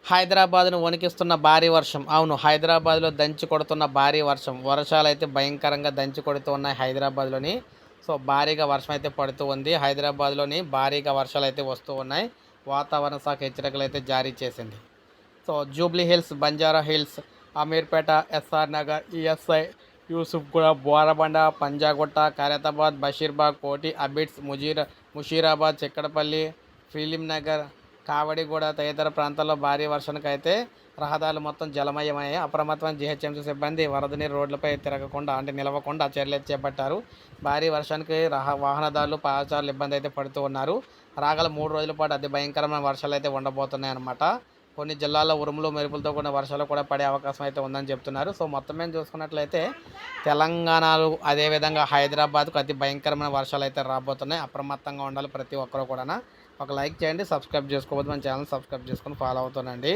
హైదరాబాద్ను వణికిస్తున్న భారీ వర్షం. అవును, హైదరాబాద్లో దంచి కొడుతున్న భారీ వర్షం. వర్షాలైతే భయంకరంగా దంచి కొడుతూ ఉన్నాయి హైదరాబాద్లోని. సో భారీగా వర్షం అయితే పడుతూ ఉంది. హైదరాబాద్లోని భారీగా వర్షాలు అయితే వస్తూ ఉన్నాయి. వాతావరణ శాఖ హెచ్చరికలు అయితే జారీ చేసింది. So Jubilee Hills, Banjara Hills, Ameerpet, SR Nagar, ESI, Yousufguda, Borabanda, Panjagutta, Khairatabad, Basheerbagh, Koti, Abids, Musheerabad, Chikkadpally, Film Nagar, Kavadiguda తదితర ప్రాంతాల్లో భారీ వర్షానికి అయితే రహదారులు మొత్తం జలమయమయ్యాయి. అప్రమత్తమైన జీహెచ్ఎంసీ సిబ్బంది వరద నీరు రోడ్లపై తిరగకుండా నిలవకుండా చర్యలు చేపట్టారు. భారీ వర్షానికి వాహనదారులు, పాదచారులు ఇబ్బంది అయితే పడుతూ ఉన్నారు. రాగల 3 రోజుల పాటు అతి భయంకరమైన వర్షాలు అయితే ఉండబోతున్నాయి అన్నమాట. కొన్ని జిల్లాల్లో ఉరుములు మెరుపులతో కూడిన వర్షాలు కూడా పడే అవకాశం అయితే ఉందని చెప్తున్నారు. సో మొత్తం మీద చూసుకున్నట్లయితే తెలంగాణలో అదేవిధంగా హైదరాబాద్కు అతి భయంకరమైన వర్షాలు అయితే రాబోతున్నాయి. అప్రమత్తంగా ఉండాలి ప్రతి ఒక్కరు కూడా. ఒక లైక్ చేయండి, సబ్స్క్రైబ్ చేసుకోవద్దు, మన ఛానల్ సబ్స్క్రైబ్ చేసుకొని ఫాలో అవుతానండి.